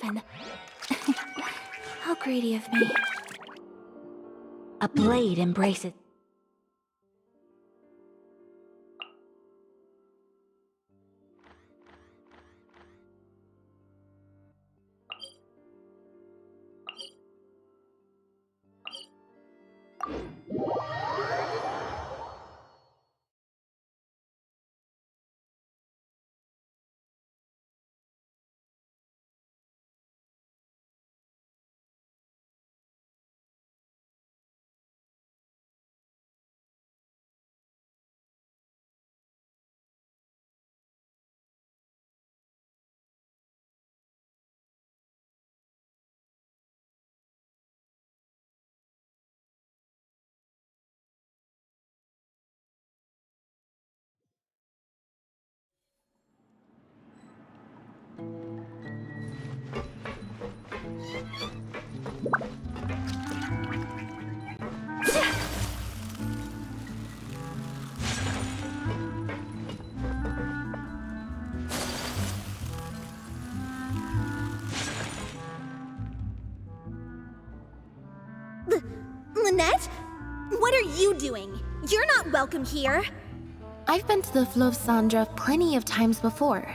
often. How greedy of me. A blade embraces... Lynette? What are you doing? You're not welcome here. I've been to the Fleuve Sandra plenty of times before.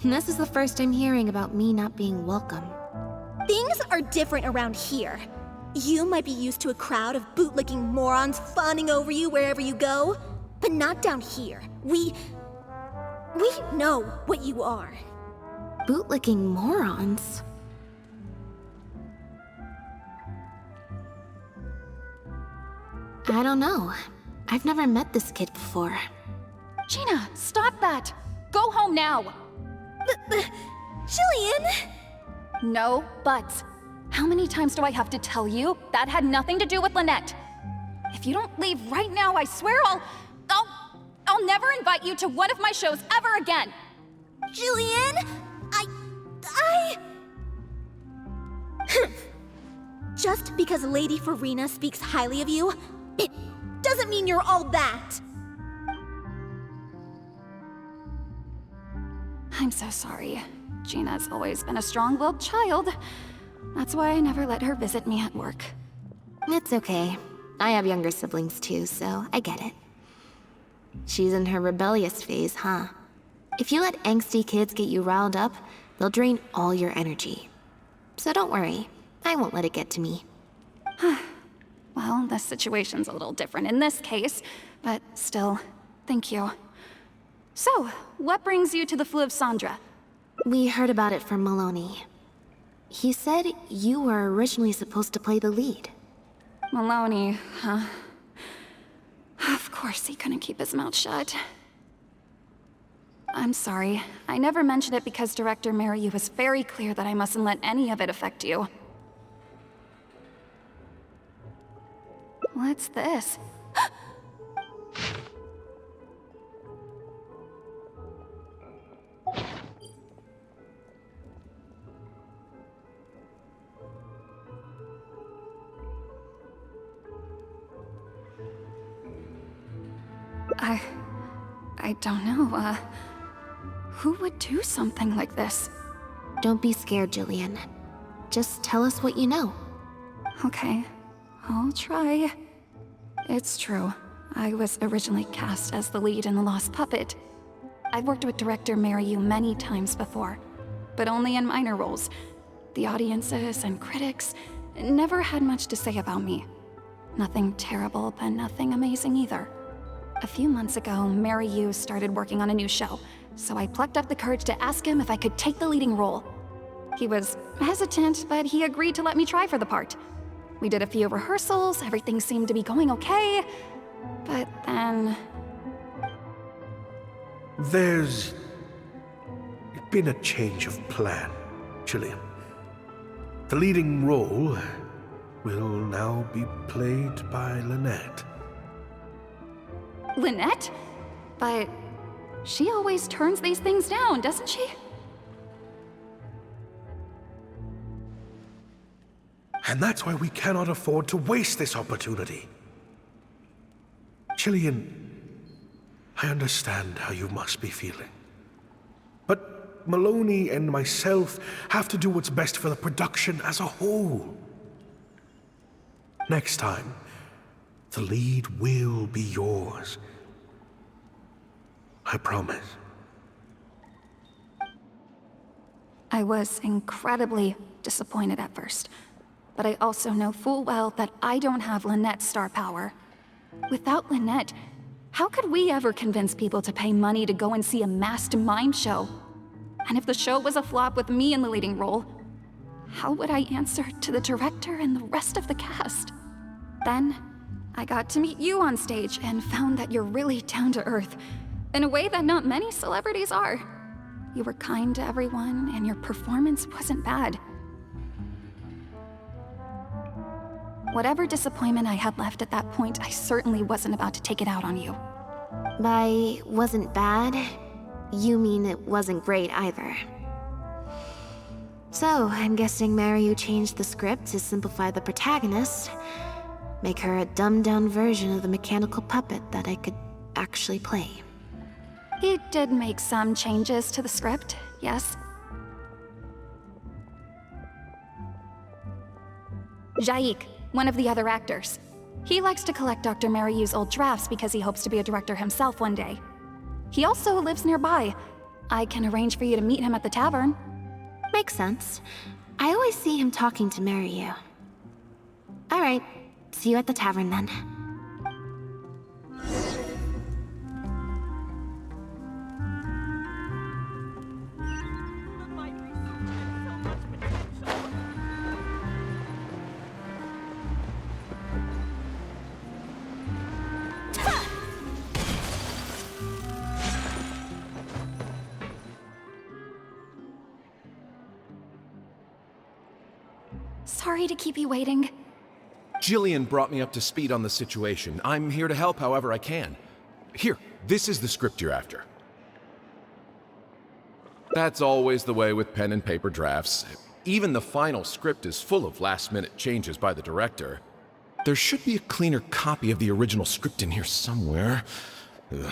This is the first I'm hearing about me not being welcome. Things are different around here. You might be used to a crowd of bootlicking morons fawning over you wherever you go, but not down here. We know what you are. Bootlicking morons? I don't know. I've never met this kid before. Gina, stop that! Go home now! Jillian! No buts. How many times do I have to tell you? That had nothing to do with Lynette. If you don't leave right now, I swear I'll never invite you to one of my shows ever again! Jillian! Just because Lady Farina speaks highly of you, it doesn't mean you're all that! I'm so sorry. Gina's always been a strong-willed child. That's why I never let her visit me at work. It's okay. I have younger siblings too, so I get it. She's in her rebellious phase, huh? If you let angsty kids get you riled up, they'll drain all your energy. So don't worry, I won't let it get to me. Well, this situation's a little different in this case, but still, thank you. So, what brings you to the Fleuve Sandra? We heard about it from Maloney. He said you were originally supposed to play the lead. Maloney, huh? Of course he couldn't keep his mouth shut. I'm sorry. I never mentioned it because Director Mariu was very clear that I mustn't let any of it affect you. What's this? I don't know, who would do something like this? Don't be scared, Jillian. Just tell us what you know. Okay, I'll try. It's true. I was originally cast as the lead in The Lost Puppet. I've worked with director Mariu many times before, but only in minor roles. The audiences and critics never had much to say about me. Nothing terrible, but nothing amazing either. A few months ago, Mariu started working on a new show, so I plucked up the courage to ask him if I could take the leading role. He was hesitant, but he agreed to let me try for the part. We did a few rehearsals, everything seemed to be going okay, but then... There's been a change of plan, Jillian. The leading role will now be played by Lynette. Lynette? But she always turns these things down, doesn't she? And that's why we cannot afford to waste this opportunity. Jillian, I understand how you must be feeling. But Maloney and myself have to do what's best for the production as a whole. Next time, the lead will be yours. I promise. I was incredibly disappointed at first, but I also know full well that I don't have Lynette's star power. Without Lynette, how could we ever convince people to pay money to go and see a masked mime show? And if the show was a flop with me in the leading role, how would I answer to the director and the rest of the cast? Then, I got to meet you on stage and found that you're really down to earth, in a way that not many celebrities are. You were kind to everyone, and your performance wasn't bad. Whatever disappointment I had left at that point, I certainly wasn't about to take it out on you. By wasn't bad, you mean it wasn't great either. So, I'm guessing Mariu changed the script to simplify the protagonist, make her a dumbed-down version of the mechanical puppet that I could actually play. He did make some changes to the script, yes. Jaik, one of the other actors. He likes to collect Dr. Mariu's old drafts because he hopes to be a director himself one day. He also lives nearby. I can arrange for you to meet him at the tavern. Makes sense. I always see him talking to Mariu. Alright, see you at the tavern then. Sorry to keep you waiting. Jillian brought me up to speed on the situation. I'm here to help however I can. Here, this is the script you're after. That's always the way with pen and paper drafts. Even the final script is full of last-minute changes by the director. There should be a cleaner copy of the original script in here somewhere.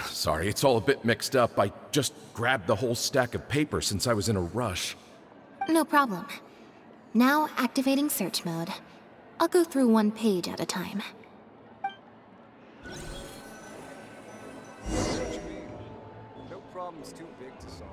Sorry, it's all a bit mixed up. I just grabbed the whole stack of paper since I was in a rush. No problem. Now activating search mode. I'll go through one page at a time. No problem's too big to solve.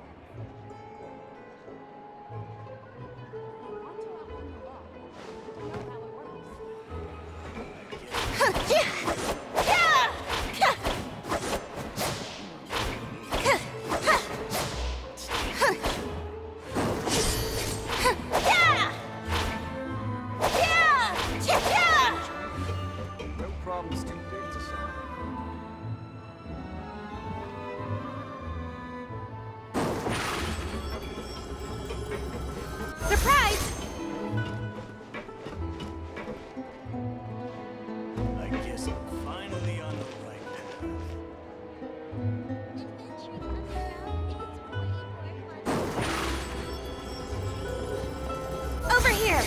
No problem's too big to solve. Surprise! I guess I'm finally on the right path. Over here!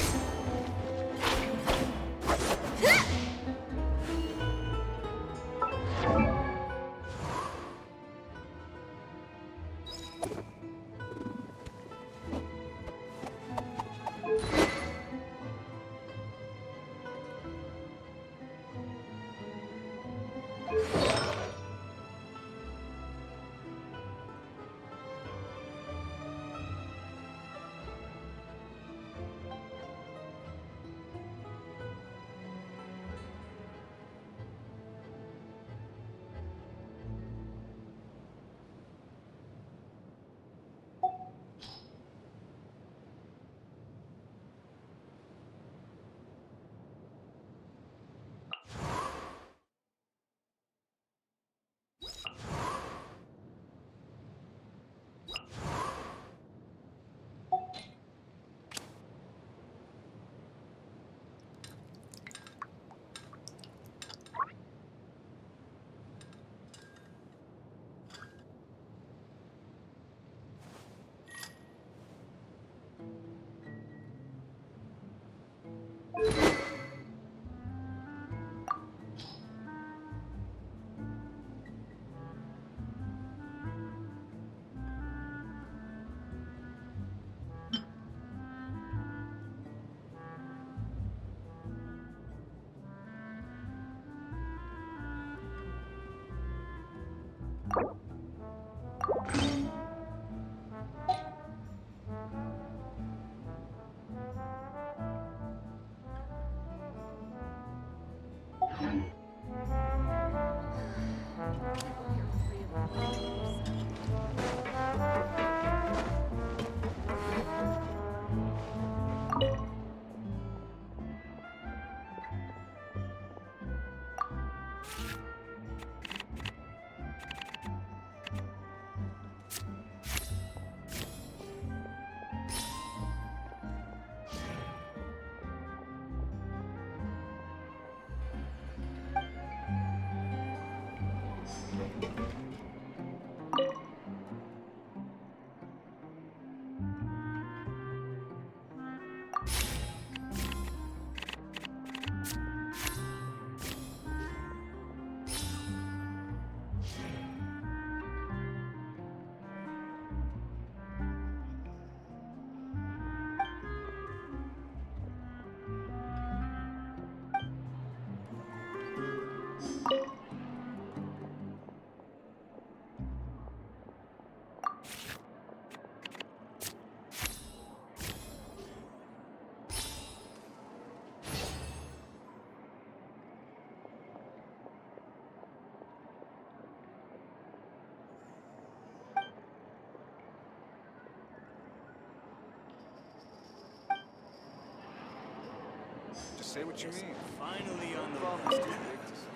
Say what you mean. Finally on No the problems right too track. big to solve.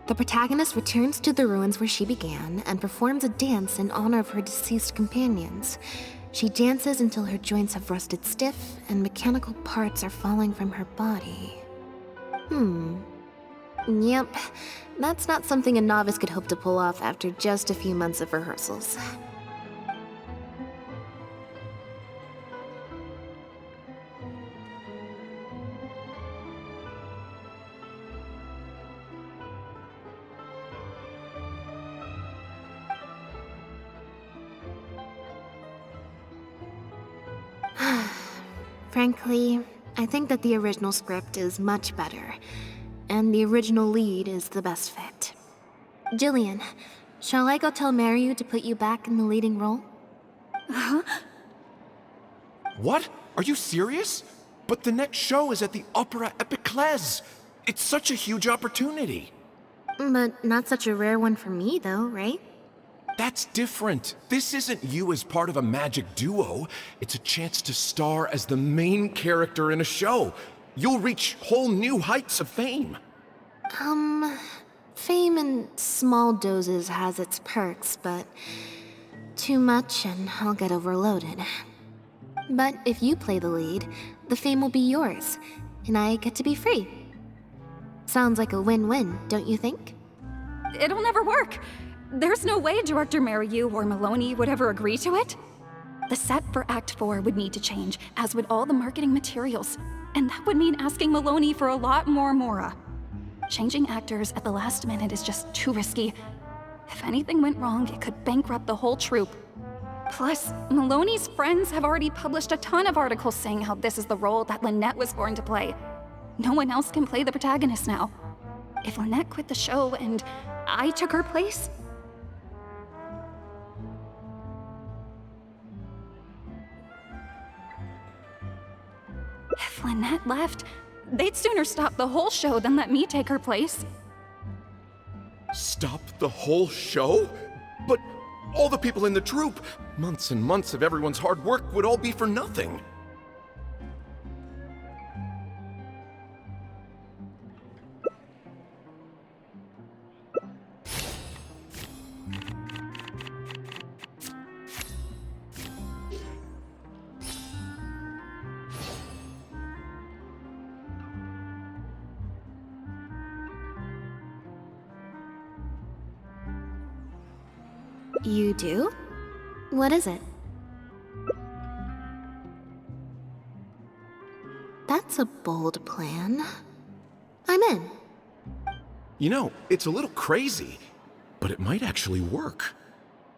The protagonist returns to the ruins where she began and performs a dance in honor of her deceased companions. She dances until her joints have rusted stiff and mechanical parts are falling from her body. Yep, that's not something a novice could hope to pull off after just a few months of rehearsals. Frankly, I think that the original script is much better, and the original lead is the best fit. Jillian, shall I go tell Mariu to put you back in the leading role? What? Are you serious? But the next show is at the Opera Epiclese. It's such a huge opportunity. But not such a rare one for me, though, right? That's different. This isn't you as part of a magic duo. It's a chance to star as the main character in a show. You'll reach whole new heights of fame. Fame in small doses has its perks, but too much and I'll get overloaded. But if you play the lead, the fame will be yours, and I get to be free. Sounds like a win-win, don't you think? It'll never work. There's no way Director Mariu or Maloney would ever agree to it. The set for Act 4 would need to change, as would all the marketing materials. And that would mean asking Maloney for a lot more Mora. Changing actors at the last minute is just too risky. If anything went wrong, it could bankrupt the whole troupe. Plus, Maloney's friends have already published a ton of articles saying how this is the role that Lynette was born to play. No one else can play the protagonist now. If Lynette quit the show and I took her place, if Lynette left, they'd sooner stop the whole show than let me take her place. Stop the whole show? But all the people in the troupe, months and months of everyone's hard work would all be for nothing. You do? What is it? That's a bold plan. I'm in. You know, it's a little crazy, but it might actually work.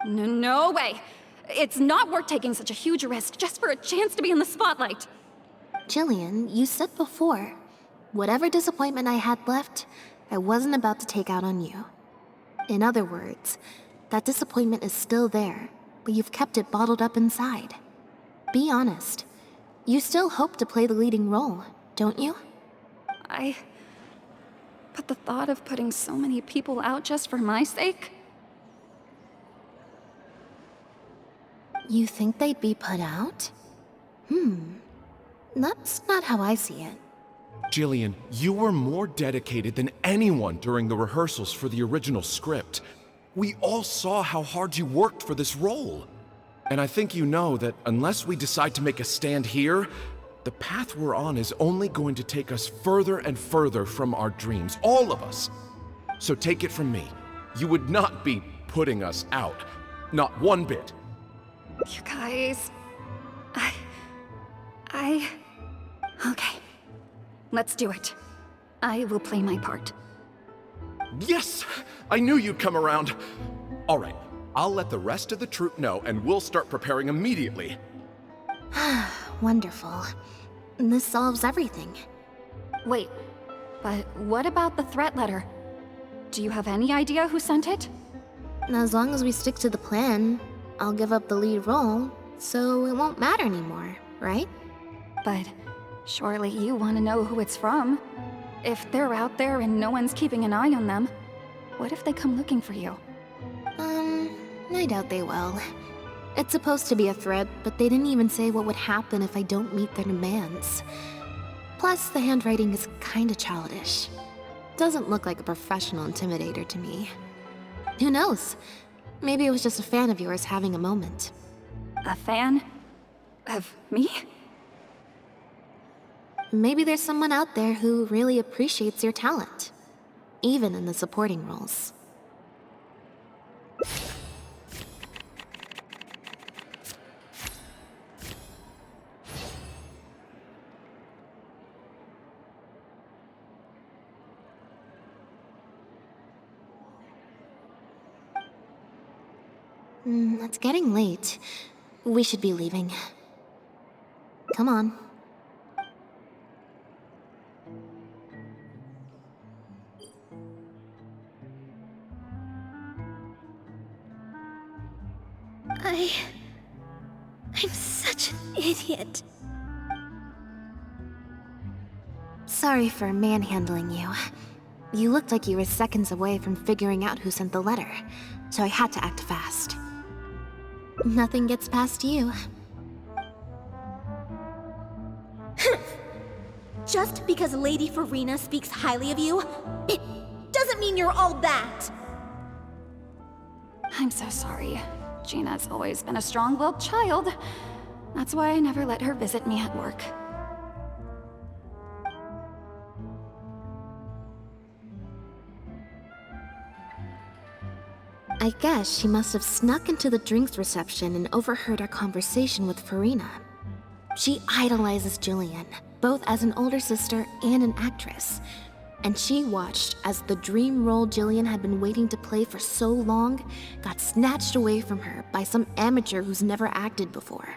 No way. It's not worth taking such a huge risk just for a chance to be in the spotlight. Jillian, you said before, whatever disappointment I had left, I wasn't about to take out on you. In other words, that disappointment is still there, but you've kept it bottled up inside. Be honest. You still hope to play the leading role, don't you? But the thought of putting so many people out just for my sake? You think they'd be put out? That's not how I see it. Jillian, you were more dedicated than anyone during the rehearsals for the original script. We all saw how hard you worked for this role. And I think you know that unless we decide to make a stand here, the path we're on is only going to take us further and further from our dreams, all of us. So take it from me, you would not be putting us out. Not one bit. You guys... Okay. Let's do it. I will play my part. Yes! I knew you'd come around. All right, I'll let the rest of the troop know and we'll start preparing immediately. Wonderful. This solves everything. Wait, but what about the threat letter? Do you have any idea who sent it? As long as we stick to the plan, I'll give up the lead role, so it won't matter anymore, right? But surely you want to know who it's from. If they're out there and no one's keeping an eye on them, what if they come looking for you? I doubt they will. It's supposed to be a threat, but they didn't even say what would happen if I don't meet their demands. Plus, the handwriting is kinda childish. Doesn't look like a professional intimidator to me. Who knows? Maybe it was just a fan of yours having a moment. A fan? Of me? Maybe there's someone out there who really appreciates your talent, even in the supporting roles. It's getting late. We should be leaving. Come on. I'm such an idiot. Sorry for manhandling you. You looked like you were seconds away from figuring out who sent the letter, so I had to act fast. Nothing gets past you. Just because Lady Farina speaks highly of you, it doesn't mean you're all that. I'm so sorry. Gina's always been a strong-willed child. That's why I never let her visit me at work. I guess she must have snuck into the drinks reception and overheard our conversation with Farina. She idolizes Jillian, both as an older sister and an actress. And she watched as the dream role Jillian had been waiting to play for so long got snatched away from her by some amateur who's never acted before.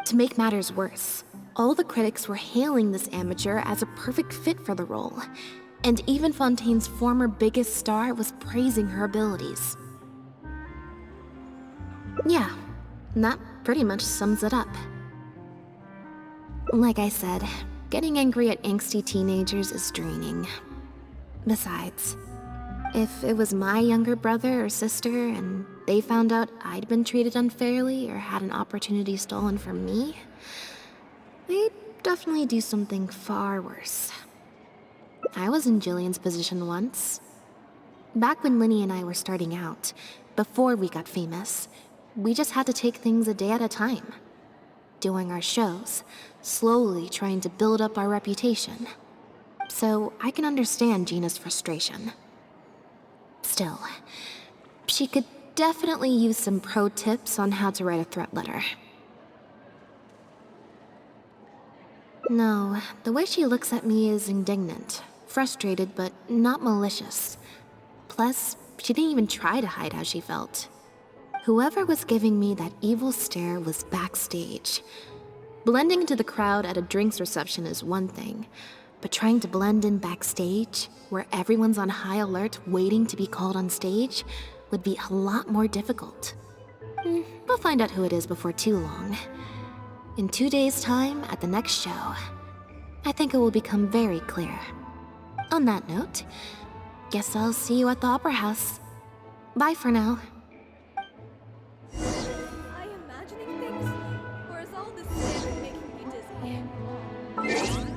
To make matters worse, all the critics were hailing this amateur as a perfect fit for the role, and even Fontaine's former biggest star was praising her abilities. Yeah, that pretty much sums it up. Like I said, getting angry at angsty teenagers is draining. Besides, if it was my younger brother or sister and they found out I'd been treated unfairly or had an opportunity stolen from me, they'd definitely do something far worse. I was in Jillian's position once. Back when Linny and I were starting out, before we got famous, we just had to take things a day at a time. Doing our shows, slowly trying to build up our reputation. So I can understand Gina's frustration. Still, she could definitely use some pro tips on how to write a threat letter. No, the way she looks at me is indignant, frustrated, but not malicious. Plus, she didn't even try to hide how she felt. Whoever was giving me that evil stare was backstage. Blending into the crowd at a drinks reception is one thing, but trying to blend in backstage, where everyone's on high alert waiting to be called on stage, would be a lot more difficult. We'll find out who it is before too long. In 2 days' time, at the next show, I think it will become very clear. On that note, guess I'll see you at the Opera House. Bye for now. Am I imagining things? Or is all this standing making me dizzy?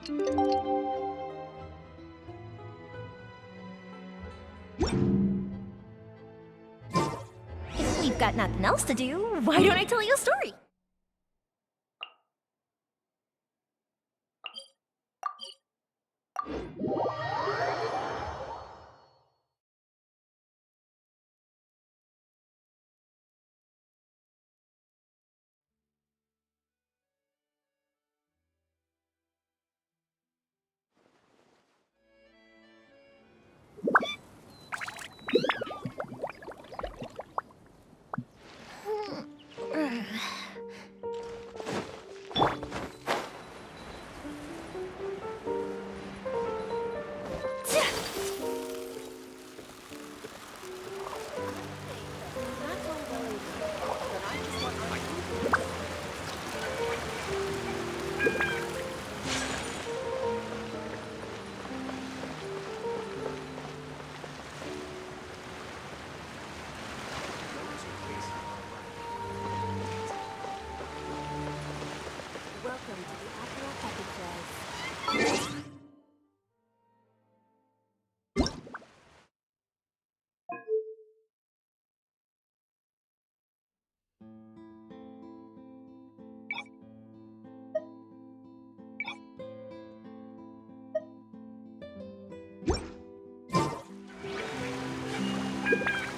If we've got nothing else to do, why don't I tell you a story?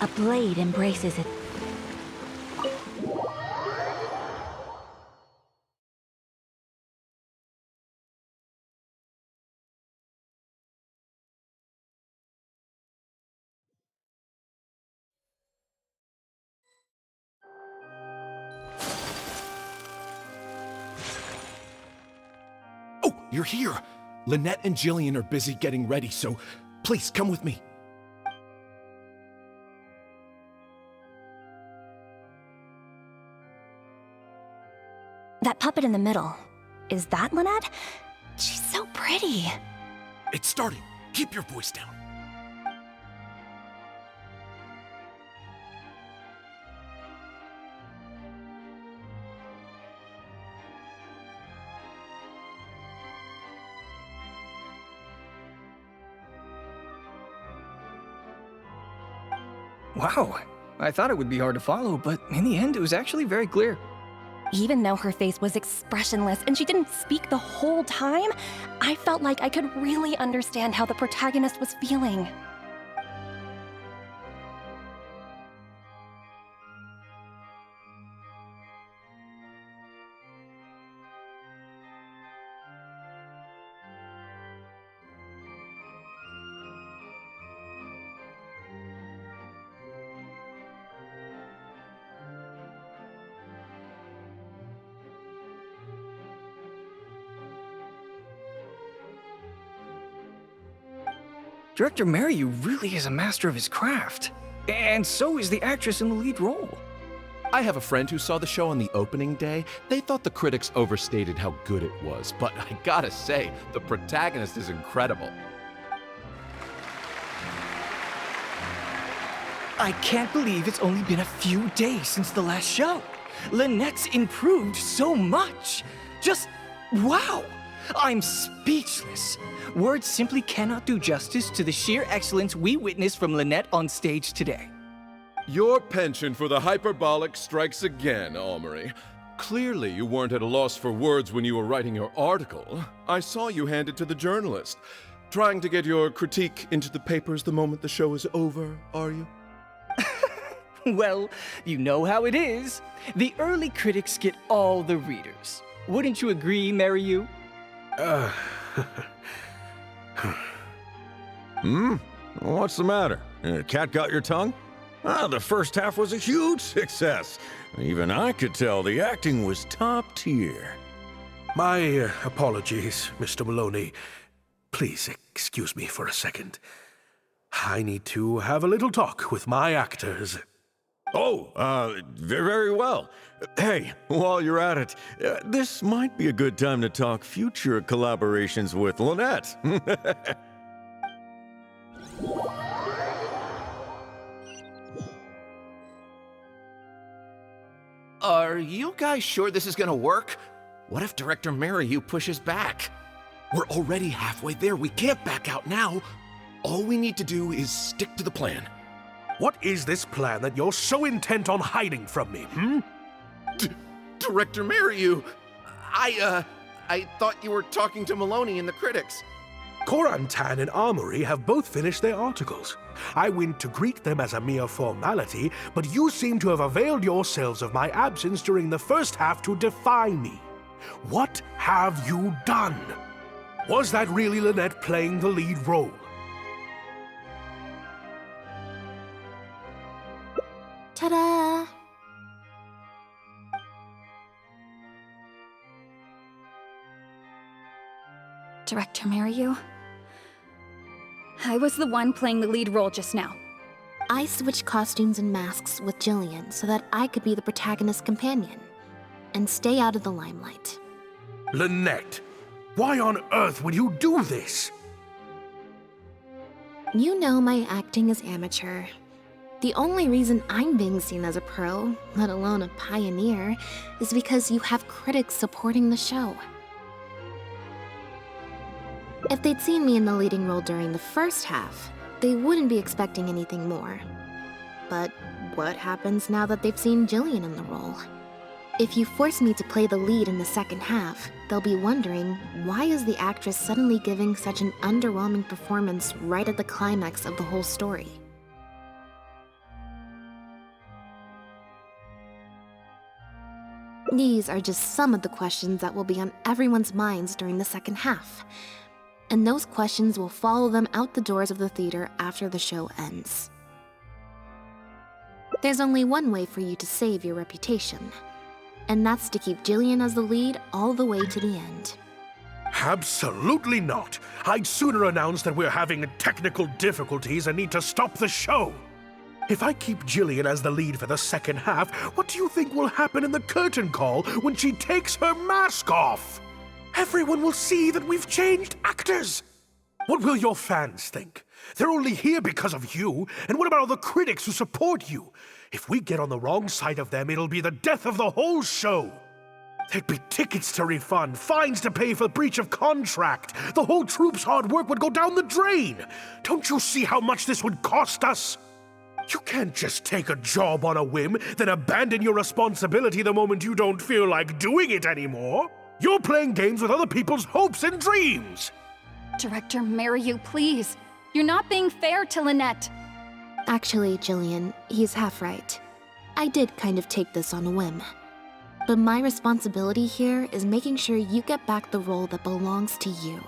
A blade embraces it. Oh, you're here! Lynette and Jillian are busy getting ready, so please come with me. That puppet in the middle, is that Lynette? She's so pretty. It's starting. Keep your voice down. Wow, I thought it would be hard to follow, but in the end it was actually very clear. Even though her face was expressionless and she didn't speak the whole time, I felt like I could really understand how the protagonist was feeling. Director Mariu really is a master of his craft. And so is the actress in the lead role. I have a friend who saw the show on the opening day. They thought the critics overstated how good it was, but I gotta say, the protagonist is incredible. I can't believe it's only been a few days since the last show. Lynette's improved so much. Just wow! I'm speechless. Words simply cannot do justice to the sheer excellence we witnessed from Lynette on stage today. Your penchant for the hyperbolic strikes again, Almery. Clearly you weren't at a loss for words when you were writing your article. I saw you hand it to the journalist. Trying to get your critique into the papers the moment the show is over, are you? Well, you know how it is. The early critics get all the readers. Wouldn't you agree, Mariu? What's the matter? Cat got your tongue? The first half was a huge success. Even I could tell the acting was top tier. My apologies, Mr. Maloney. Please excuse me for a second. I need to have a little talk with my actors. Oh, very well. Hey, while you're at it, this might be a good time to talk future collaborations with Lynette. Are you guys sure this is gonna work? What if Director Mariu pushes back? We're already halfway there. We can't back out now. All we need to do is stick to the plan. What is this plan that you're so intent on hiding from me, hmm? Director Mariu, I thought you were talking to Maloney and the critics. Korantan and Armory have both finished their articles. I went to greet them as a mere formality, but you seem to have availed yourselves of my absence during the first half to defy me. What have you done? Was that really Lynette playing the lead role? Ta-da! Director Mariu, I was the one playing the lead role just now. I switched costumes and masks with Jillian so that I could be the protagonist's companion and stay out of the limelight. Lynette, why on earth would you do this? You know my acting is amateur. The only reason I'm being seen as a pro, let alone a pioneer, is because you have critics supporting the show. If they'd seen me in the leading role during the first half, they wouldn't be expecting anything more. But what happens now that they've seen Jillian in the role? If you force me to play the lead in the second half, they'll be wondering, why is the actress suddenly giving such an underwhelming performance right at the climax of the whole story? These are just some of the questions that will be on everyone's minds during the second half. And those questions will follow them out the doors of the theater after the show ends. There's only one way for you to save your reputation, and that's to keep Jillian as the lead all the way to the end. Absolutely not. I'd sooner announce that we're having technical difficulties and need to stop the show. If I keep Jillian as the lead for the second half, what do you think will happen in the curtain call when she takes her mask off? Everyone will see that we've changed actors. What will your fans think? They're only here because of you, and what about all the critics who support you? If we get on the wrong side of them, it'll be the death of the whole show. There'd be tickets to refund, fines to pay for breach of contract. The whole troupe's hard work would go down the drain. Don't you see how much this would cost us? You can't just take a job on a whim, then abandon your responsibility the moment you don't feel like doing it anymore. You're playing games with other people's hopes and dreams. Director Mariu, please. You're not being fair to Lynette. Actually, Jillian, he's half right. I did kind of take this on a whim. But my responsibility here is making sure you get back the role that belongs to you.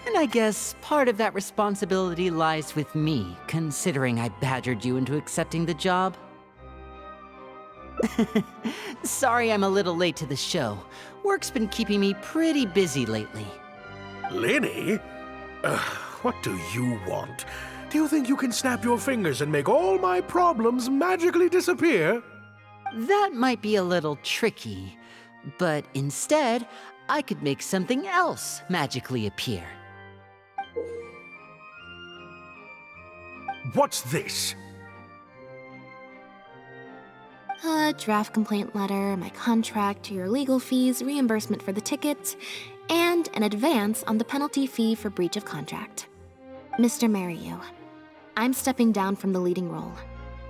And I guess part of that responsibility lies with me, considering I badgered you into accepting the job. Sorry I'm a little late to the show. Work's been keeping me pretty busy lately. Linny? What do you want? Do you think you can snap your fingers and make all my problems magically disappear? That might be a little tricky, but instead, I could make something else magically appear. What's this? A draft complaint letter, my contract, your legal fees, reimbursement for the tickets, and an advance on the penalty fee for breach of contract. Mr. Mariu, I'm stepping down from the leading role,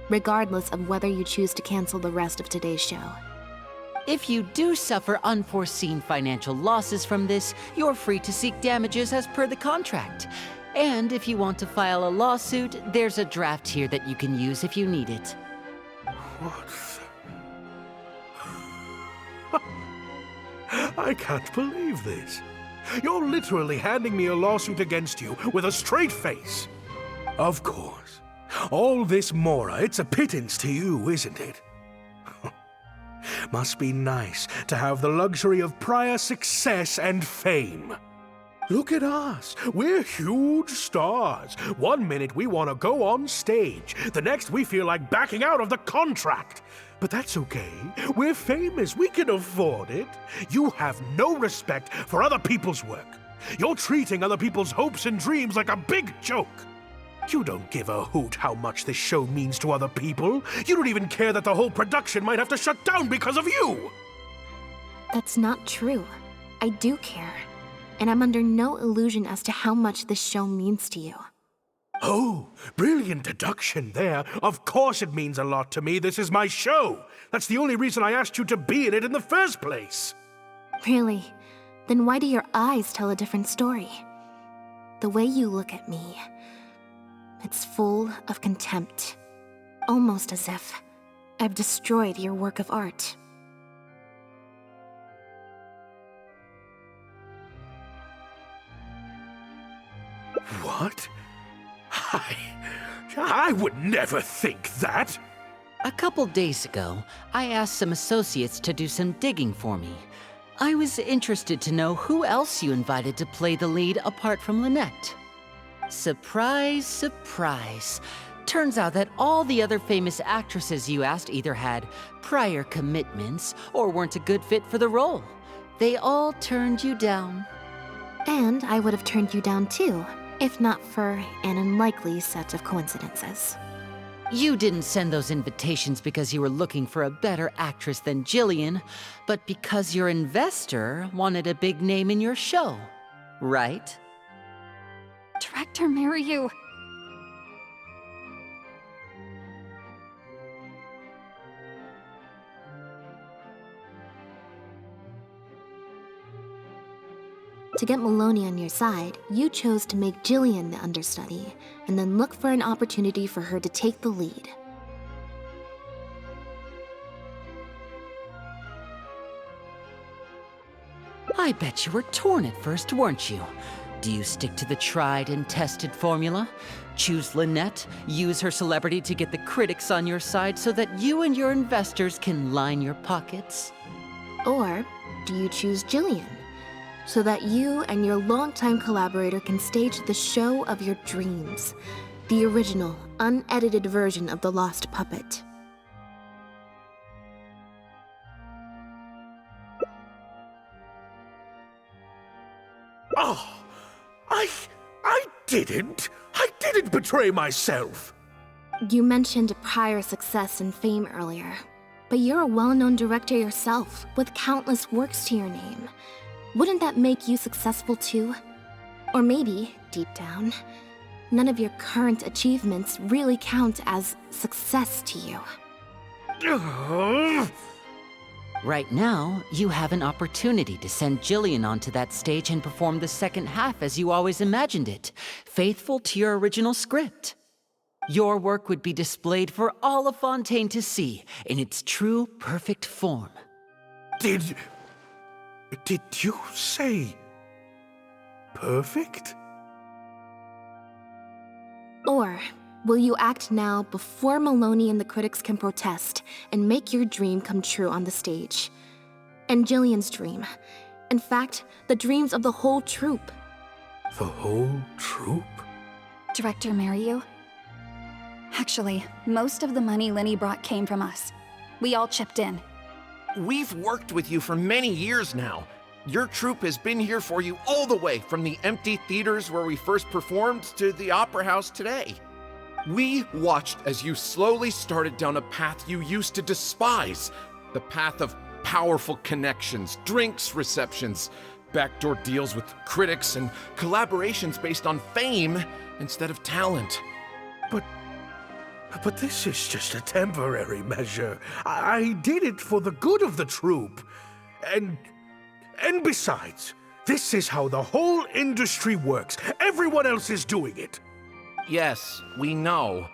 regardless of whether you choose to cancel the rest of today's show. If you do suffer unforeseen financial losses from this, you're free to seek damages as per the contract. And if you want to file a lawsuit, there's a draft here that you can use if you need it. What? I can't believe this. You're literally handing me a lawsuit against you with a straight face. Of course. All this Mora, it's a pittance to you, isn't it? Must be nice to have the luxury of prior success and fame. Look at us. We're huge stars. One minute we want to go on stage. The next we feel like backing out of the contract. But that's okay. We're famous. We can afford it. You have no respect for other people's work. You're treating other people's hopes and dreams like a big joke. You don't give a hoot how much this show means to other people. You don't even care that the whole production might have to shut down because of you. That's not true. I do care. and I'm under no illusion as to how much this show means to you. Oh, brilliant deduction there. Of course it means a lot to me. This is my show. That's the only reason I asked you to be in it in the first place. Really? Then why do your eyes tell a different story? The way you look at me, it's full of contempt. Almost as if I've destroyed your work of art. What? I would never think that. A couple days ago, I asked some associates to do some digging for me. I was interested to know who else you invited to play the lead apart from Lynette. Surprise, surprise. Turns out that all the other famous actresses you asked either had prior commitments or weren't a good fit for the role. They all turned you down. And I would have turned you down too, if not for an unlikely set of coincidences. You didn't send those invitations because you were looking for a better actress than Jillian, but because your investor wanted a big name in your show, right? Director Mariyu. To get Maloney on your side, you chose to make Jillian the understudy, and then look for an opportunity for her to take the lead. I bet you were torn at first, weren't you? Do you stick to the tried and tested formula? Choose Lynette, use her celebrity to get the critics on your side so that you and your investors can line your pockets? Or do you choose Jillian, so that you and your longtime collaborator can stage the show of your dreams, the original, unedited version of The Lost Puppet? Oh, I didn't betray myself. You mentioned prior success and fame earlier, but you're a well-known director yourself, with countless works to your name. Wouldn't that make you successful too? Or maybe, deep down, none of your current achievements really count as success to you. Right now, you have an opportunity to send Jillian onto that stage and perform the second half as you always imagined it, faithful to your original script. Your work would be displayed for all of Fontaine to see in its true, perfect form. Did you say perfect? Or will you act now before Maloney and the critics can protest and make your dream come true on the stage? And Jillian's dream. In fact, the dreams of the whole troupe. The whole troupe? Director Mariyu? Actually, most of the money Lenny brought came from us. We all chipped in. We've worked with you for many years now. Your troupe has been here for you all the way from the empty theaters where we first performed to the Opera House today. We watched as you slowly started down a path you used to despise. The path of powerful connections, drinks receptions, backdoor deals with critics, and collaborations based on fame instead of talent. But this is just a temporary measure. I did it for the good of the troupe. And besides, this is how the whole industry works. Everyone else is doing it. Yes, we know.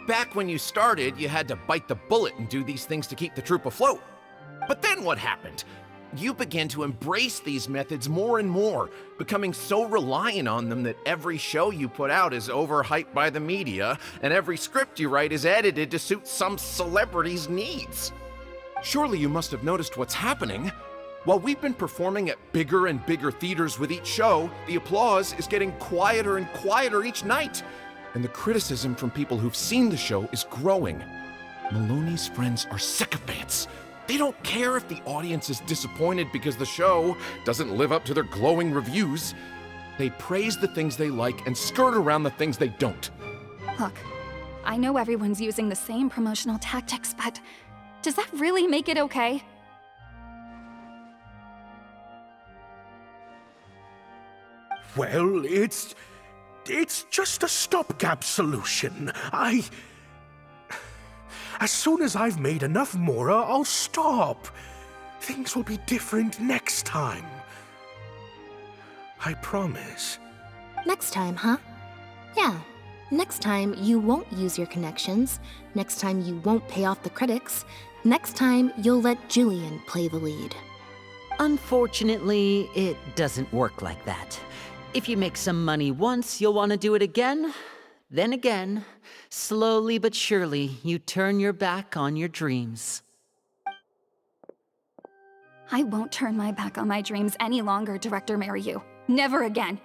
Back when you started, you had to bite the bullet and do these things to keep the troupe afloat. But then what happened? You began to embrace these methods more and more, becoming so reliant on them that every show you put out is overhyped by the media, and every script you write is edited to suit some celebrity's needs. Surely you must have noticed what's happening. While we've been performing at bigger and bigger theaters with each show, the applause is getting quieter and quieter each night, and the criticism from people who've seen the show is growing. Maloney's friends are sycophants. They don't care if the audience is disappointed because the show doesn't live up to their glowing reviews. They praise the things they like and skirt around the things they don't. Look, I know everyone's using the same promotional tactics, but does that really make it okay? Well, it's just a stopgap solution. As soon as I've made enough more, I'll stop. Things will be different next time. I promise. Next time, huh? Yeah. Next time, you won't use your connections. Next time, you won't pay off the critics. Next time, you'll let Julian play the lead. Unfortunately, it doesn't work like that. If you make some money once, you'll want to do it again, then again. Slowly but surely, you turn your back on your dreams. I won't turn my back on my dreams any longer, Director Mariyu. Never again.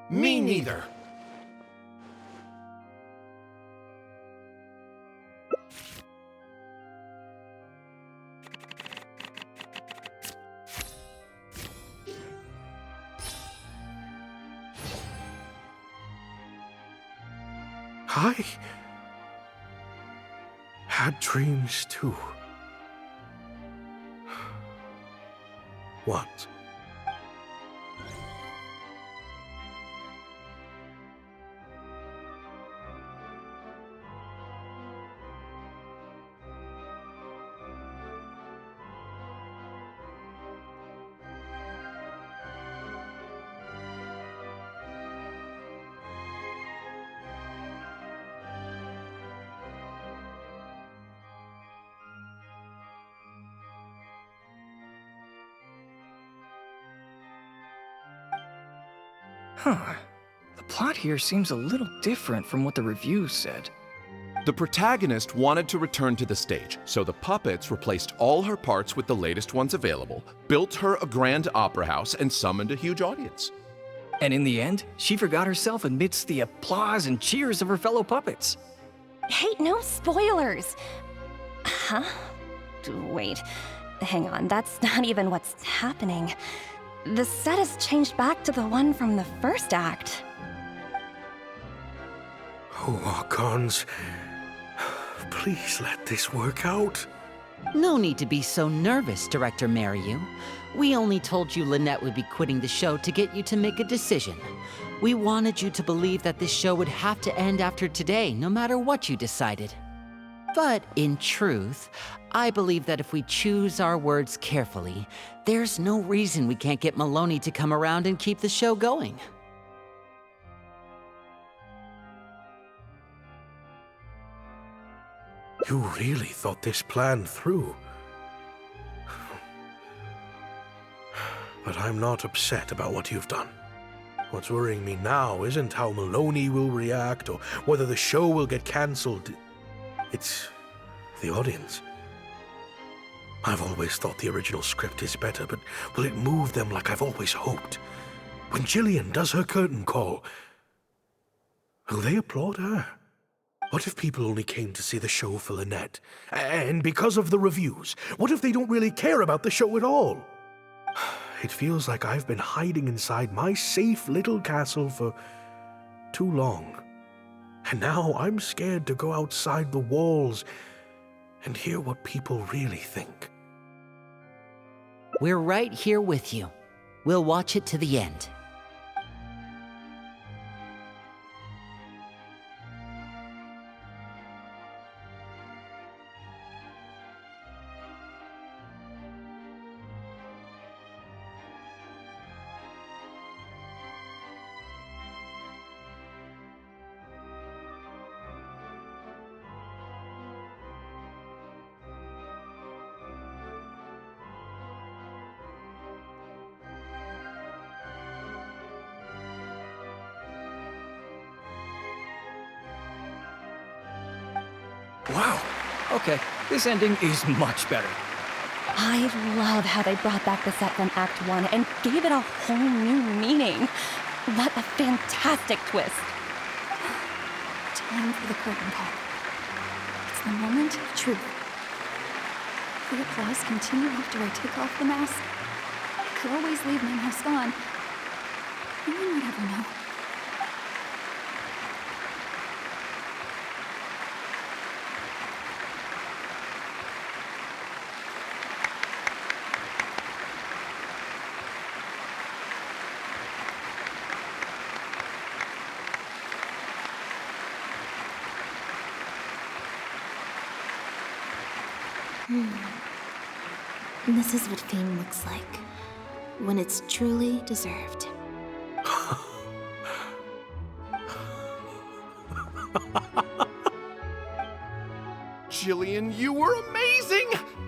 Me neither. I had dreams too. What? Huh. The plot here seems a little different from what the reviews said. The protagonist wanted to return to the stage, so the puppets replaced all her parts with the latest ones available, built her a grand opera house, and summoned a huge audience. And in the end, she forgot herself amidst the applause and cheers of her fellow puppets. Hey, no spoilers! Huh? Wait, hang on, that's not even what's happening. The set has changed back to the one from the first act. Oh, Archons, please let this work out. No need to be so nervous, Director Mariyu. We only told you Lynette would be quitting the show to get you to make a decision. We wanted you to believe that this show would have to end after today, no matter what you decided. But in truth, I believe that if we choose our words carefully, there's no reason we can't get Maloney to come around and keep the show going. You really thought this plan through. But I'm not upset about what you've done. What's worrying me now isn't how Maloney will react or whether the show will get cancelled. It's the audience. I've always thought the original script is better, but will it move them like I've always hoped? When Jillian does her curtain call, will they applaud her? What if people only came to see the show for Lynette? And because of the reviews, what if they don't really care about the show at all? It feels like I've been hiding inside my safe little castle for too long. And now I'm scared to go outside the walls and hear what people really think. We're right here with you. We'll watch it to the end. Wow. Okay, this ending is much better. I love how they brought back the set from Act 1 and gave it a whole new meaning. What a fantastic twist. Time for the curtain call. It's the moment of truth. Will the applause continue after I take off the mask? I could always leave my mask on. No one would ever know. This is what fame looks like, when it's truly deserved. Jillian, you were amazing!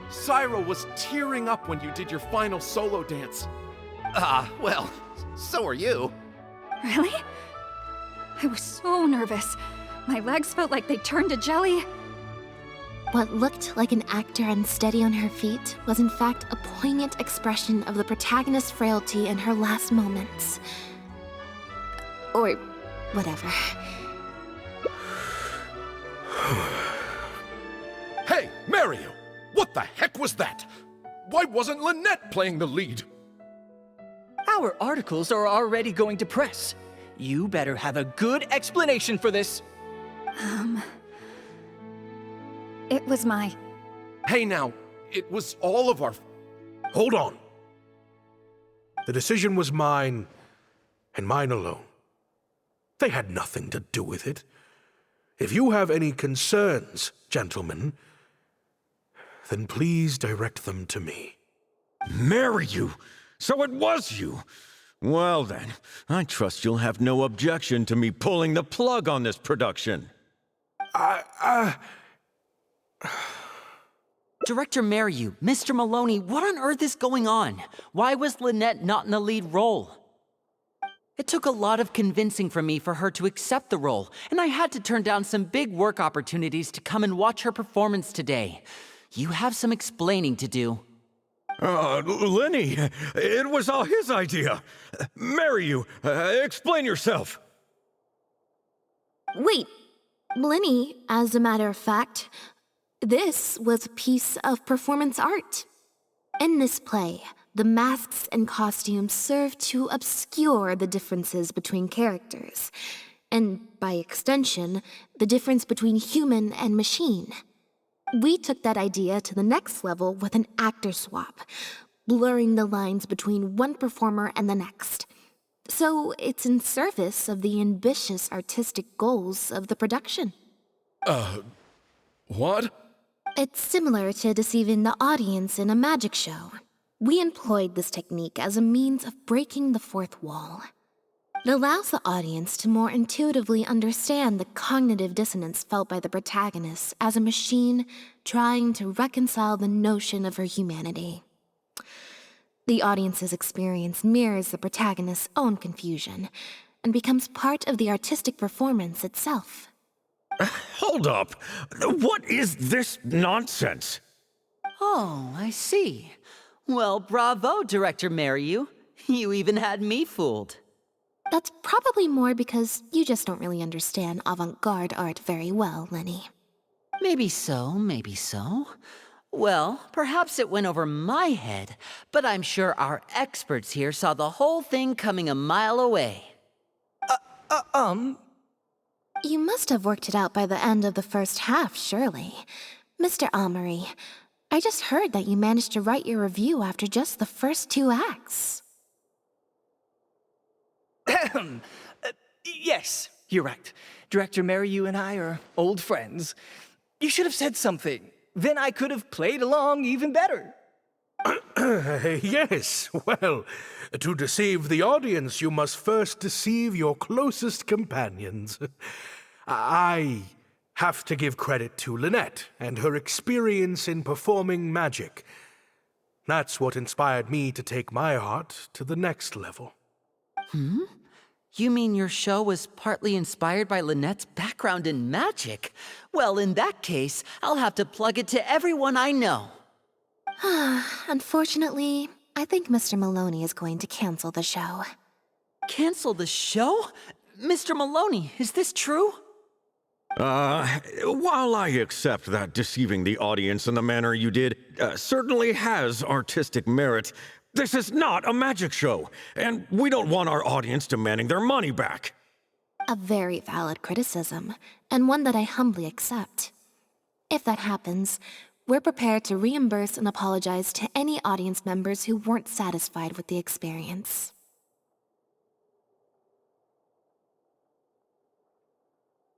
Syra was tearing up when you did your final solo dance. Well, so are you. Really? I was so nervous. My legs felt like they turned to jelly. What looked like an actor unsteady on her feet was in fact a poignant expression of the protagonist's frailty in her last moments. Or whatever. Hey, Mario! What the heck was that? Why wasn't Lynette playing the lead? Our articles are already going to press. You better have a good explanation for this. It was my... Hey now, it was all of our... Hold on. The decision was mine, and mine alone. They had nothing to do with it. If you have any concerns, gentlemen, then please direct them to me. Marry you? So it was you? Well then, I trust you'll have no objection to me pulling the plug on this production. Director Mariu, Mr. Maloney, what on earth is going on? Why was Lynette not in the lead role? It took a lot of convincing from me for her to accept the role, and I had to turn down some big work opportunities to come and watch her performance today. You have some explaining to do. Lenny, it was all his idea. Marry you. Explain yourself. Wait, Linny, as a matter of fact, this was a piece of performance art. In this play, the masks and costumes serve to obscure the differences between characters, and by extension, the difference between human and machine. We took that idea to the next level with an actor swap, blurring the lines between one performer and the next. So it's in service of the ambitious artistic goals of the production. What? It's similar to deceiving the audience in a magic show. We employed this technique as a means of breaking the fourth wall. It allows the audience to more intuitively understand the cognitive dissonance felt by the protagonist as a machine trying to reconcile the notion of her humanity. The audience's experience mirrors the protagonist's own confusion and becomes part of the artistic performance itself. Hold up. What is this nonsense? Oh, I see. Well, bravo, Director Mariu. You even had me fooled. That's probably more because you just don't really understand avant-garde art very well, Lenny. Maybe so, maybe so. Well, perhaps it went over my head, but I'm sure our experts here saw the whole thing coming a mile away. You must have worked it out by the end of the first half, surely. Mr. Amory, I just heard that you managed to write your review after just the first 2 acts. Yes, you're right. Director Mariu and I are old friends. You should have said something. Then I could have played along even better. Yes, well, to deceive the audience, you must first deceive your closest companions. I have to give credit to Lynette and her experience in performing magic. That's what inspired me to take my art to the next level. You mean your show was partly inspired by Lynette's background in magic? Well, in that case, I'll have to plug it to everyone I know. Unfortunately, I think Mr. Maloney is going to cancel the show. Cancel the show? Mr. Maloney, is this true? While I accept that deceiving the audience in the manner you did certainly has artistic merit, this is not a magic show, and we don't want our audience demanding their money back. A very valid criticism, and one that I humbly accept. If that happens, we're prepared to reimburse and apologize to any audience members who weren't satisfied with the experience.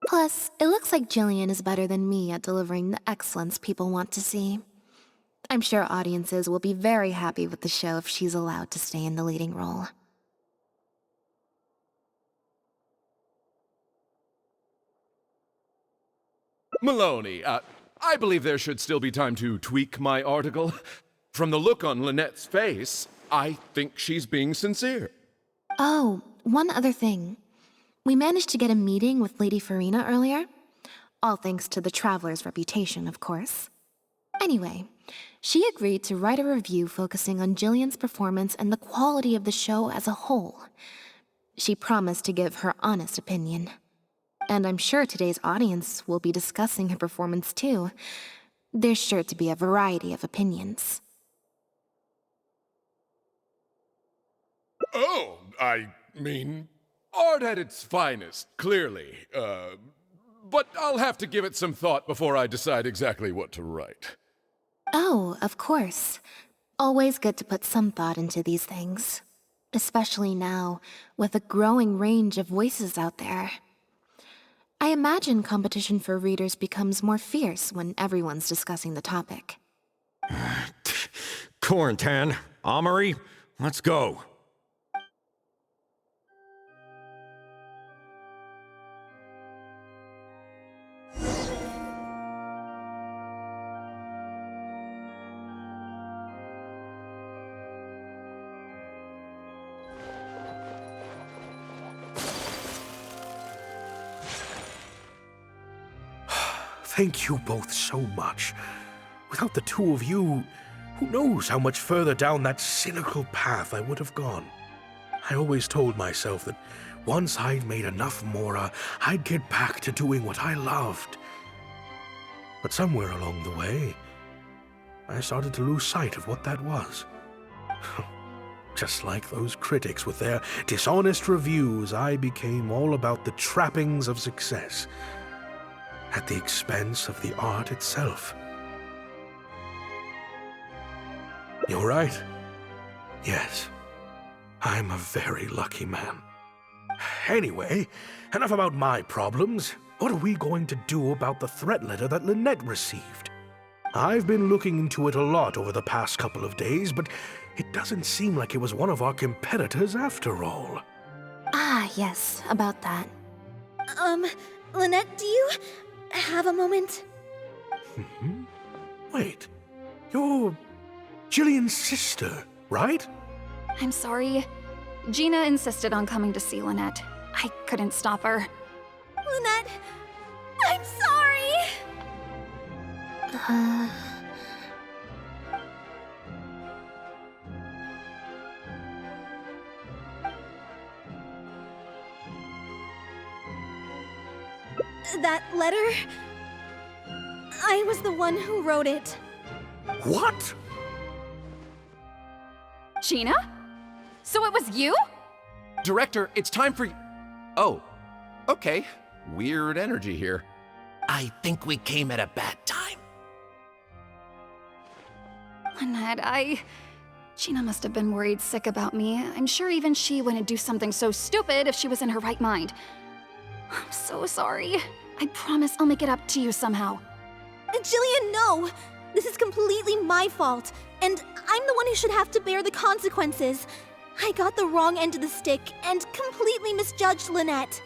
Plus, it looks like Jillian is better than me at delivering the excellence people want to see. I'm sure audiences will be very happy with the show if she's allowed to stay in the leading role. Maloney, I believe there should still be time to tweak my article. From the look on Lynette's face, I think she's being sincere. Oh, one other thing. We managed to get a meeting with Lady Farina earlier. All thanks to the Traveler's reputation, of course. Anyway, she agreed to write a review focusing on Jillian's performance and the quality of the show as a whole. She promised to give her honest opinion. And I'm sure today's audience will be discussing her performance too. There's sure to be a variety of opinions. Oh, I mean, art at its finest, clearly. But I'll have to give it some thought before I decide exactly what to write. Oh, of course. Always good to put some thought into these things. Especially now, with a growing range of voices out there. I imagine competition for readers becomes more fierce when everyone's discussing the topic. Corentin, Amory, let's go. Thank you both so much. Without the two of you, who knows how much further down that cynical path I would have gone. I always told myself that once I'd made enough Mora, I'd get back to doing what I loved. But somewhere along the way, I started to lose sight of what that was. Just like those critics with their dishonest reviews, I became all about the trappings of success, at the expense of the art itself. You're right. Yes, I'm a very lucky man. Anyway, enough about my problems. What are we going to do about the threat letter that Lynette received? I've been looking into it a lot over the past couple of days, but it doesn't seem like it was one of our competitors after all. Ah, yes, about that. Lynette, do you have a moment? Wait, you're Jillian's sister, right? I'm sorry. Gina insisted on coming to see Lynette. I couldn't stop her. Lynette, I'm sorry! That letter? I was the one who wrote it. What? Gina? So it was you? Director, it's time for... Oh, okay. Weird energy here. I think we came at a bad time. Lynette, Gina must have been worried sick about me. I'm sure even she wouldn't do something so stupid if she was in her right mind. I'm so sorry. I promise I'll make it up to you somehow. Jillian, no! This is completely my fault, and I'm the one who should have to bear the consequences. I got the wrong end of the stick and completely misjudged Lynette.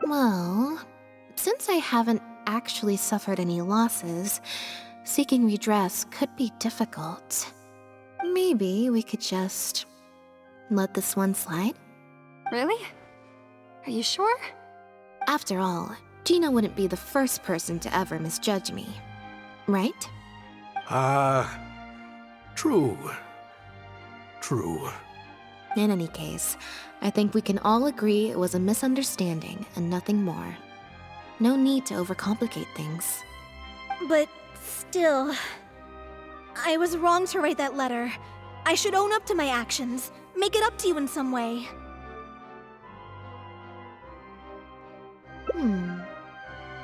Well, since I haven't actually suffered any losses, seeking redress could be difficult. Maybe we could just let this one slide? Really? Are you sure? After all, Gina wouldn't be the first person to ever misjudge me, right? True. True. In any case, I think we can all agree it was a misunderstanding and nothing more. No need to overcomplicate things. But still, I was wrong to write that letter. I should own up to my actions, make it up to you in some way.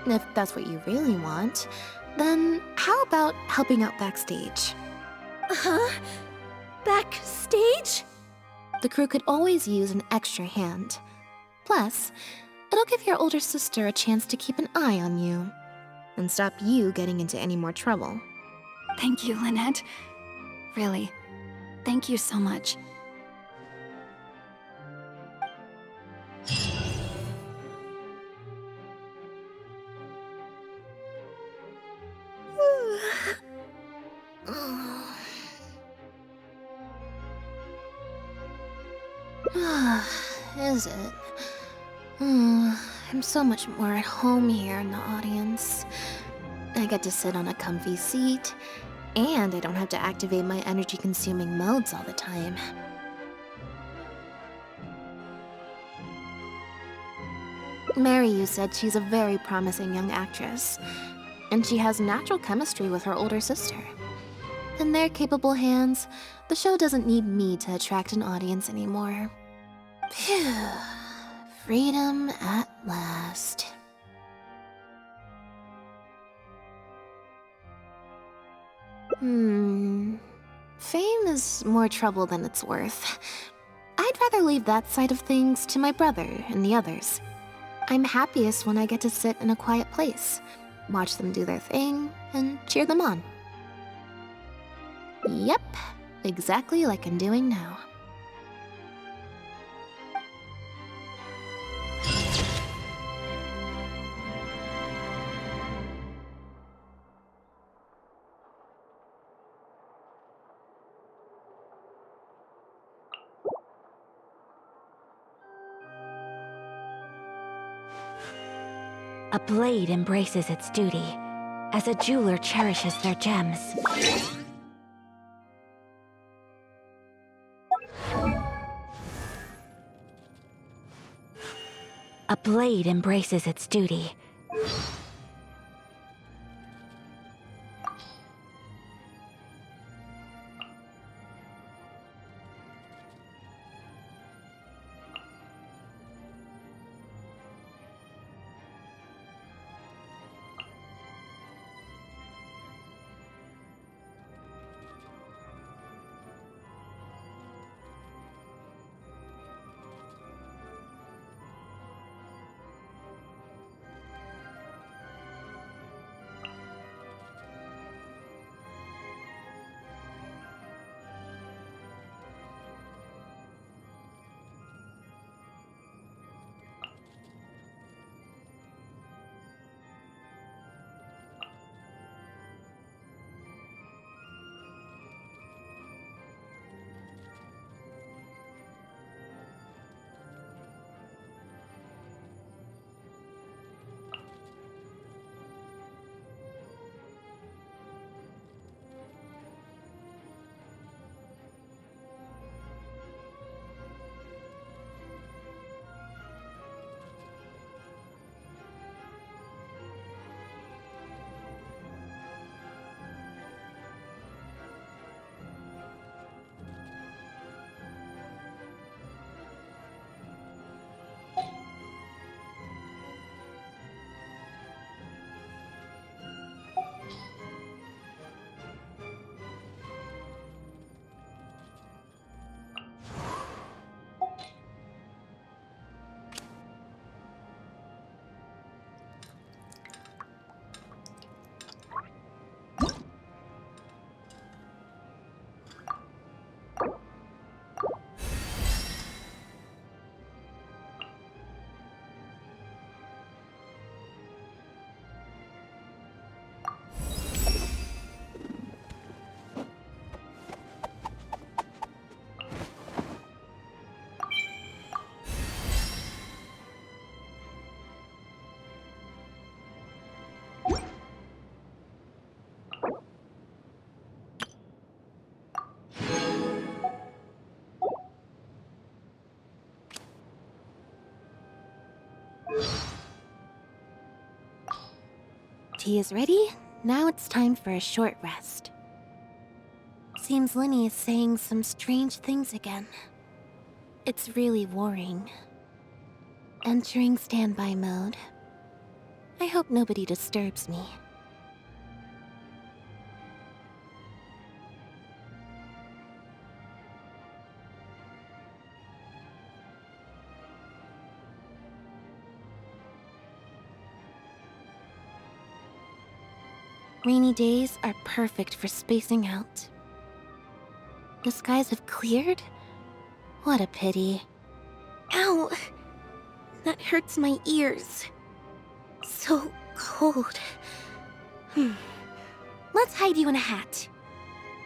If that's what you really want, Then how about helping out backstage? Huh? Backstage? The crew could always use an extra hand. Plus, it'll give your older sister a chance to keep an eye on you and stop you getting into any more trouble. Thank you, Lynette. Really, thank you so much. Is it? I'm so much more at home here in the audience. I get to sit on a comfy seat, and I don't have to activate my energy-consuming modes all the time. Mary said she's a very promising young actress, and she has natural chemistry with her older sister. In their capable hands, the show doesn't need me to attract an audience anymore. Phew. Freedom at last. Fame is more trouble than it's worth. I'd rather leave that side of things to my brother and the others. I'm happiest when I get to sit in a quiet place, watch them do their thing, and cheer them on. Yep, exactly like I'm doing now. A blade embraces its duty, as a jeweler cherishes their gems. A blade embraces its duty. Tea is ready. Now it's time for a short rest. Seems Linny is saying some strange things again. It's really worrying. Entering standby mode. I hope nobody disturbs me. Rainy days are perfect for spacing out. The skies have cleared? What a pity. Ow! That hurts my ears. So cold. Let's hide you in a hat.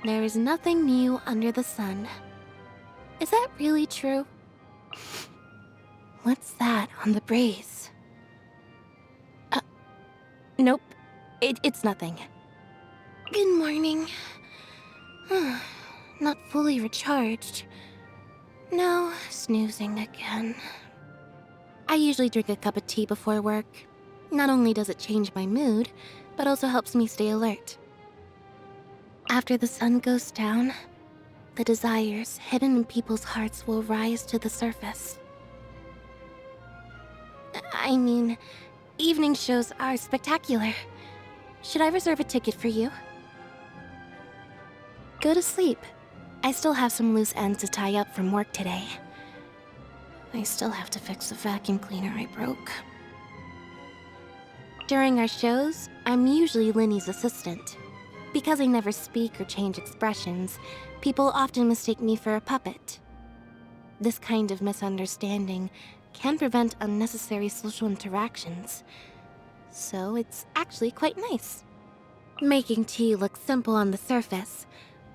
There is nothing new under the sun. Is that really true? What's that on the brace? Nope. It's nothing. Good morning. Not fully recharged. No, snoozing again. I usually drink a cup of tea before work. Not only does it change my mood, but also helps me stay alert. After the sun goes down, the desires hidden in people's hearts will rise to the surface. I mean, evening shows are spectacular. Should I reserve a ticket for you? Go to sleep. I still have some loose ends to tie up from work today. I still have to fix the vacuum cleaner I broke. During our shows, I'm usually Linny's assistant. Because I never speak or change expressions, people often mistake me for a puppet. This kind of misunderstanding can prevent unnecessary social interactions, so it's actually quite nice. Making tea looks simple on the surface,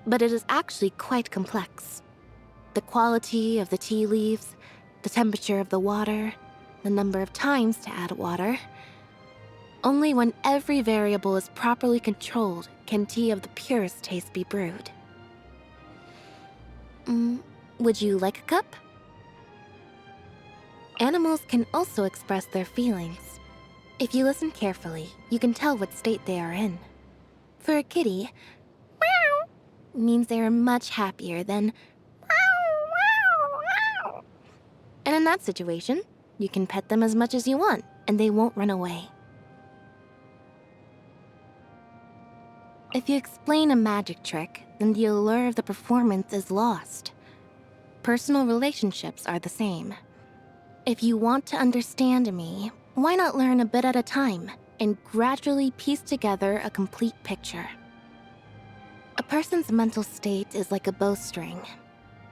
but it is actually quite complex. The quality of the tea leaves, the temperature of the water, the number of times to add water. Only when every variable is properly controlled can tea of the purest taste be brewed. Would you like a cup? Animals can also express their feelings. If you listen carefully, you can tell what state they are in. For a kitty, meow means they are much happier than meow. And in that situation, you can pet them as much as you want, and they won't run away. If you explain a magic trick, then the allure of the performance is lost. Personal relationships are the same. If you want to understand me, why not learn a bit at a time and gradually piece together a complete picture? A person's mental state is like a bowstring.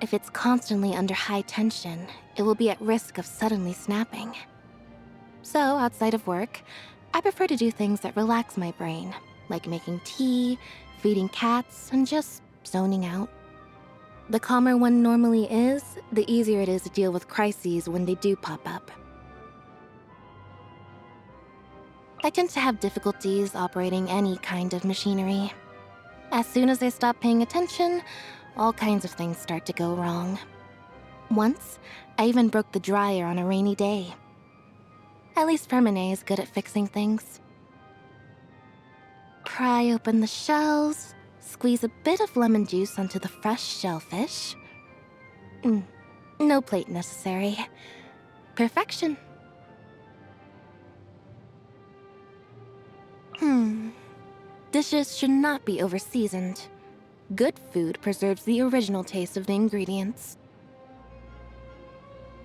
If it's constantly under high tension, it will be at risk of suddenly snapping. So, outside of work, I prefer to do things that relax my brain, like making tea, feeding cats, and just zoning out. The calmer one normally is, the easier it is to deal with crises when they do pop up. I tend to have difficulties operating any kind of machinery. As soon as I stop paying attention, all kinds of things start to go wrong. Once, I even broke the dryer on a rainy day. At least Permanent is good at fixing things. Pry open the shells, squeeze a bit of lemon juice onto the fresh shellfish. No plate necessary. Perfection. Dishes should not be over-seasoned. Good food preserves the original taste of the ingredients.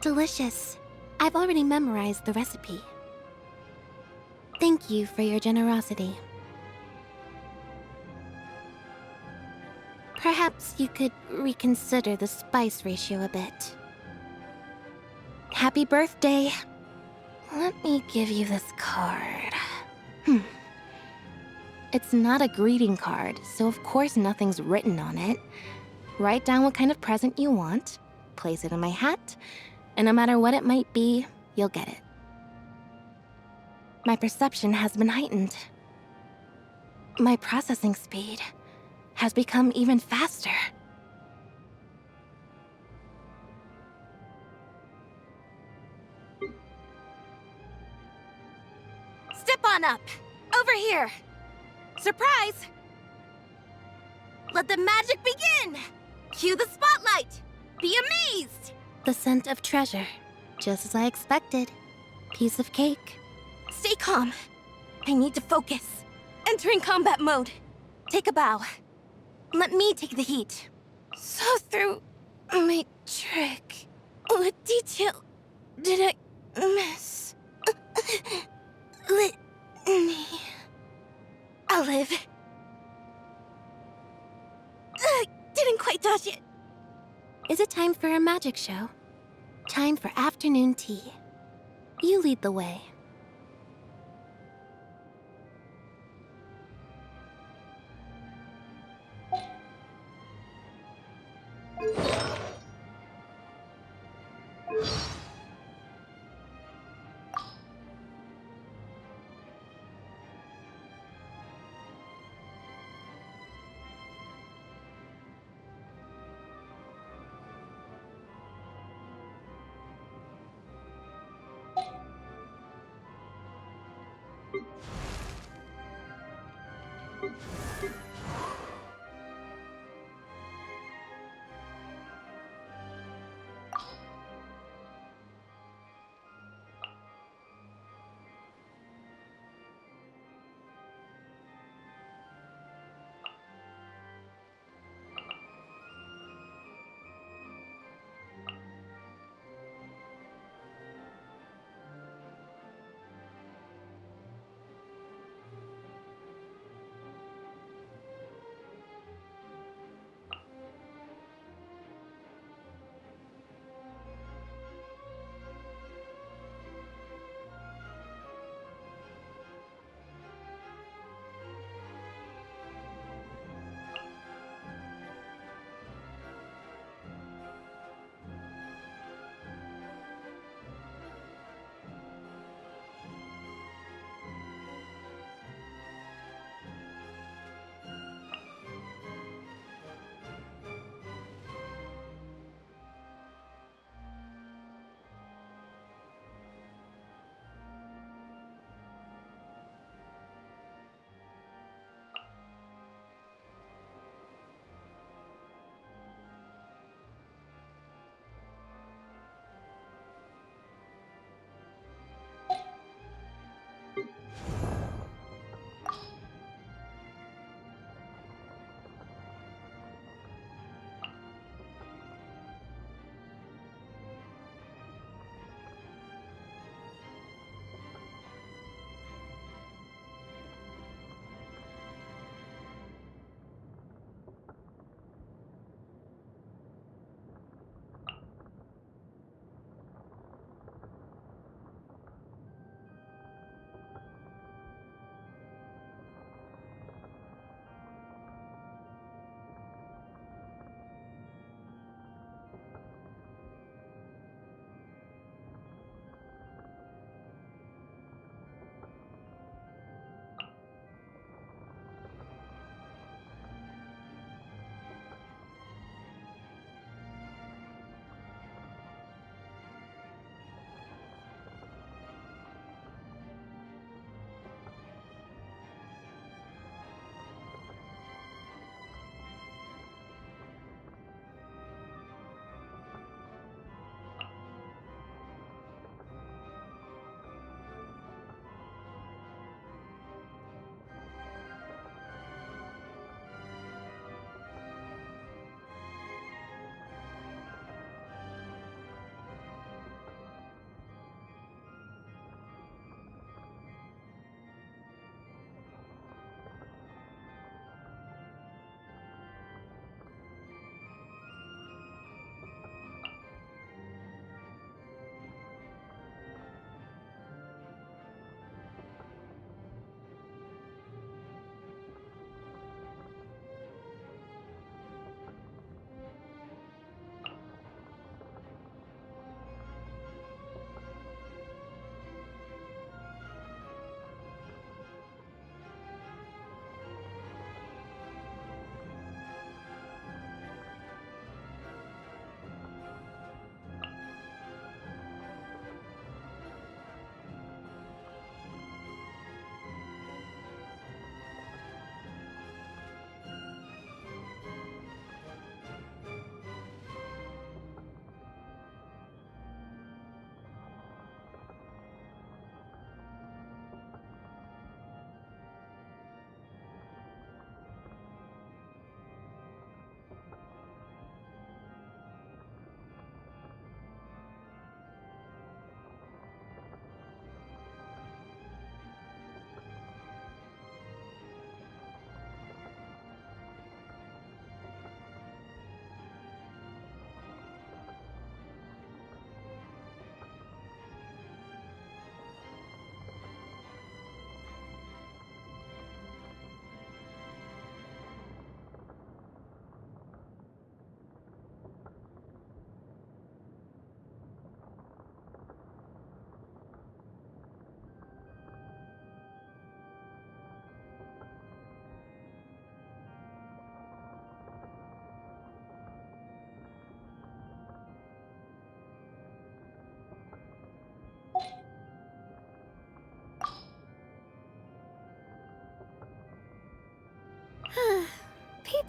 Delicious. I've already memorized the recipe. Thank you for your generosity. Perhaps you could reconsider the spice ratio a bit. Happy birthday. Let me give you this card. It's not a greeting card, so of course nothing's written on it. Write down what kind of present you want, place it in my hat, and no matter what it might be, you'll get it. My perception has been heightened. My processing speed has become even faster. Step on up! Over here! Surprise! Let the magic begin! Cue the spotlight! Be amazed! The scent of treasure, just as I expected. Piece of cake. Stay calm. I need to focus. Entering combat mode. Take a bow. Let me take the heat. So through my trick, what detail did I miss? Let me... I'll live. touch it! Is it time for a magic show? Time for afternoon tea. You lead the way.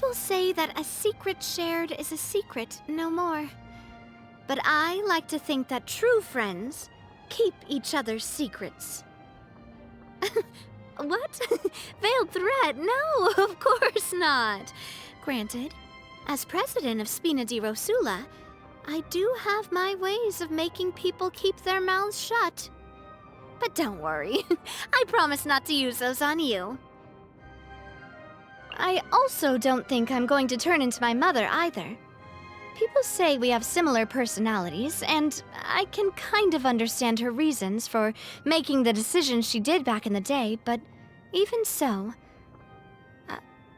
People say that a secret shared is a secret no more. But I like to think that true friends keep each other's secrets. What? Veiled threat? No, of course not. Granted, as president of Spina di Rosula, I do have my ways of making people keep their mouths shut. But don't worry, I promise not to use those on you. I also don't think I'm going to turn into my mother either. People say we have similar personalities, and I can kind of understand her reasons for making the decisions she did back in the day, but even so...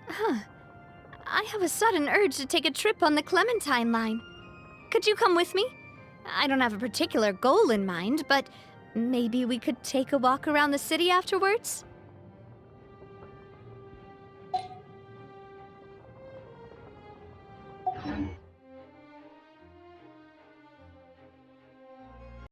I have a sudden urge to take a trip on the Clementine line. Could you come with me? I don't have a particular goal in mind, but maybe we could take a walk around the city afterwards?